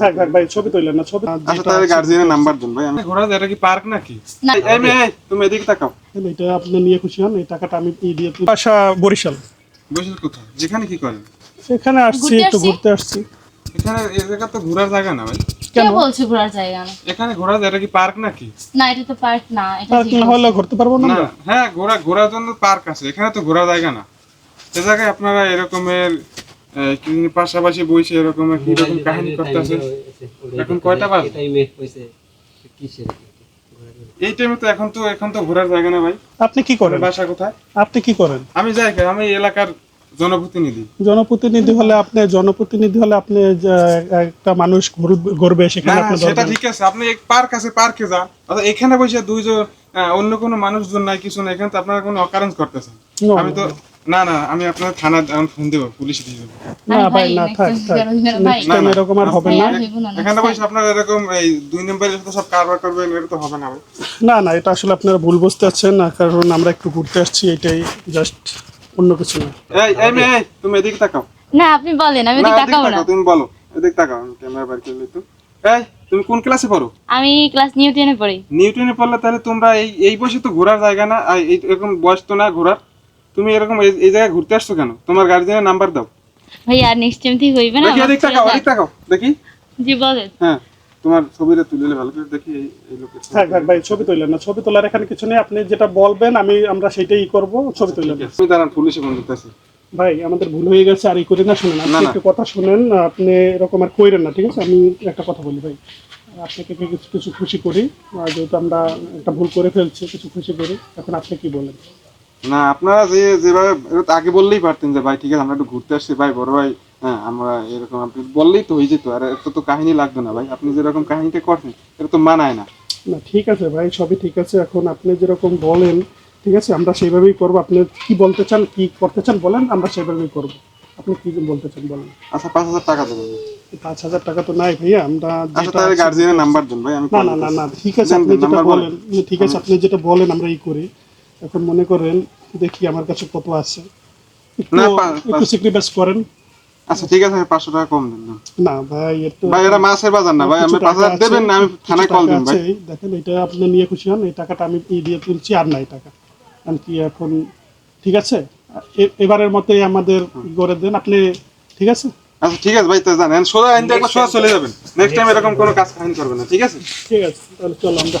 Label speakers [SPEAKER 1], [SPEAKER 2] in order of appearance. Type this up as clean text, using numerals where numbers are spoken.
[SPEAKER 1] থাক থাক ভাই, ছবি তুললেন না, ছবি
[SPEAKER 2] আচ্ছা তাহলে গার্জিয়ানের নাম্বার দেন ভাই। আমি ঘোরা এটা কি পার্ক নাকি? এই মেয়ে তুমি এদিকে তাকাও।
[SPEAKER 1] এটা আপনি নিয়ে খুশি হন, এই টাকাটা আমি দিয়ে দিই। বাসা বরিশাল।
[SPEAKER 2] বসে কোথায়? যেখানে কি করেন?
[SPEAKER 1] সেখানে আসছি, একটু ঘুরতে আসছি।
[SPEAKER 2] এখানে এই জায়গা তো ঘোরার জায়গা না ভাই।
[SPEAKER 1] কেন
[SPEAKER 3] কে বলছে ঘোরার জায়গা না?
[SPEAKER 2] এখানে ঘোরা এটা কি পার্ক নাকি?
[SPEAKER 3] না, এটা তো পার্ক না, এটা
[SPEAKER 1] পার্ক না হলে ঘুরতে পারবো না
[SPEAKER 2] না
[SPEAKER 1] আমরা?
[SPEAKER 2] হ্যাঁ ঘোরার জন্য পার্ক আছে, এখানে তো ঘোরার জায়গা না। সে জায়গায় আপনারা এরকমের কি পাশাপাশি বসে এরকমের কি রকম কাহিনী করতেছে। এখন কয়টা বাজে? এই টাইমে তো এখন তো ঘোরার জায়গা না ভাই।
[SPEAKER 1] আপনি কি করেন?
[SPEAKER 2] বাসা কোথায়?
[SPEAKER 1] আপনি কি করেন?
[SPEAKER 2] আমি যাই, আমি এলাকার জনপ্রতিনিধি।
[SPEAKER 1] জনপ্রতিনিধি হলে আপনি একটা মানুষ ঘুরবে,
[SPEAKER 2] না
[SPEAKER 1] সেখানে আপনি
[SPEAKER 2] সেটা ঠিক আছে, আপনি এক পার্ক আছে পার্কে যান। অথবা এখানে বসে দুইজন অন্য কোনো মানুষজন নাই কিছু না, এখানে তো আপনারা কোনো অকারেন্স করতেছেন। আমি তো না আমি আপনার থানা ফোন দেবো, পুলিশে দিয়ে দেবো।
[SPEAKER 1] না ভাই না, থাক থাক, নেক্সট টাইম এরকম আর হবে না।
[SPEAKER 2] এখানে বসে আপনারা এরকম এই দুই নম্বরের সাথে সব কারবার করবেন, এটা তো হবে না ভাই।
[SPEAKER 1] না এটা আসলে আপনারা ভুল বুঝতে পারছেন না, কারণ আমরা একটু ঘুরতে আসছি, এটাই জাস্ট, অন্য কিছু না।
[SPEAKER 2] এই মেয়ে তুমি এদিকে তাকাও।
[SPEAKER 3] না, আপনি বলেন, আমি
[SPEAKER 2] না
[SPEAKER 3] এদিকে
[SPEAKER 2] এদিকে
[SPEAKER 3] তাকাবো না।
[SPEAKER 2] তাকাও, তুমি বলো। এদিকে তাকাও, আমি ক্যামেরা বার করে লই তো। এই তুমি কোন ক্লাসে পড়ো?
[SPEAKER 3] আমি ক্লাস নিউটনে পড়ি।
[SPEAKER 2] নিউটনে পড়লে তাহলে তোমরা এই বয়সে তো ঘোরার জায়গা না, আর এরকম বয়স তো না ঘোরার। তুমি এরকম এই জায়গায় ঘুরতে আসছো কেন? তোমার গার্জিয়ানের নাম্বার দাও।
[SPEAKER 3] ভাই আর নেক্সট টাইম ঠিক হইবে না?
[SPEAKER 2] দেখি এদিকে তাকাও দেখি।
[SPEAKER 3] জি বলেন।
[SPEAKER 2] হ্যাঁ তোমার ছবিটা তুলে ভালো করে দেখি। এই লোকের ছবি।
[SPEAKER 1] থাক থাক ভাই, ছবি তুললেন না, ছবি তোলার এখানে কিছু নেই। আপনি যেটা বলবেন আমরা সেটাই করব, ছবি তুললেন না।
[SPEAKER 2] তুমি দাঁড়ান, পুলিশে ফোন করতেছি।
[SPEAKER 1] ভাই আমাদের ভুল হয়ে গেছে, আর ই করি না। শুনেন, আপনি
[SPEAKER 2] না।
[SPEAKER 1] একটু কথা শুনেন, আপনি এরকম আর কইরেন না, ঠিক আছে? আমি একটা কথা বলি ভাই, আপনাকে কিছু খুশি করি, যেহেতু আমরা একটা ভুল করে ফেলছি, কিছু খুশি করি। এখন আপনি কি বলেন?
[SPEAKER 2] না আপনারা যেভাবে আগে বললেই পারতেন যে ভাই ঠিক আছে আমরা একটু ঘুরতে আসছি ভাই, বড় ভাই, হ্যাঁ আমরা এরকম, আপনি বললেই তো হয়ে যেত। আর এত তো কাহিনী লাগতো না ভাই, আপনি যেরকম কাহিনীটা করছেন এটা তো মানায় না।
[SPEAKER 1] না ঠিক আছে ভাই, সবই ঠিক আছে। এখন আপনি যেরকম বলেন, ঠিক আছে, আমরা সেইভাবেই করব। আপনি কি বলতে চান, কি করতে চান বলেন, আমরা সেইভাবেই করব। আপনি কি বলতে চান বলেন।
[SPEAKER 2] আচ্ছা 5,000 টাকা দেবেন।
[SPEAKER 1] 5,000 টাকা তো নাই ভাইয়া, আমরা
[SPEAKER 2] আচ্ছা তাহলে গার্জিয়ানের নাম্বার দেন ভাই। আমি
[SPEAKER 1] না ঠিক আছে, আপনি যেটা বলেন, ঠিক আছে, আপনি যেটা বলেন আমরা ই করি। এখন মনে করেন, দেখি আমার কাছে কত আছে, একটু স্যাক্রিফাইস করেন।
[SPEAKER 2] আচ্ছা ঠিক আছে, 500 টাকা কম দেন।
[SPEAKER 1] না ভাই,
[SPEAKER 2] ভাই এটা মাছের বাজার না ভাই, আমি 5,000 দেবেন না, আমি থানায় কল দিন ভাই।
[SPEAKER 1] দেখেন, এটা আপনি নিয়ে খুশি হন, এই টাকাটা আমি দিয়ে তুলছি, আর নাই টাকা। আমি কি এখন, ঠিক আছে, এবারের মতো আমাদের করে দেন আপনি, ঠিক আছে?
[SPEAKER 2] আচ্ছা ঠিক আছে ভাই, তো জানেন সোজা আইন দেখলে সোজা চলে যাবেন। নেক্সট টাইম এরকম কোনো কাজ কাহিনী করবেন না, ঠিক আছে?
[SPEAKER 1] ঠিক আছে, তাহলে চলো আমরা।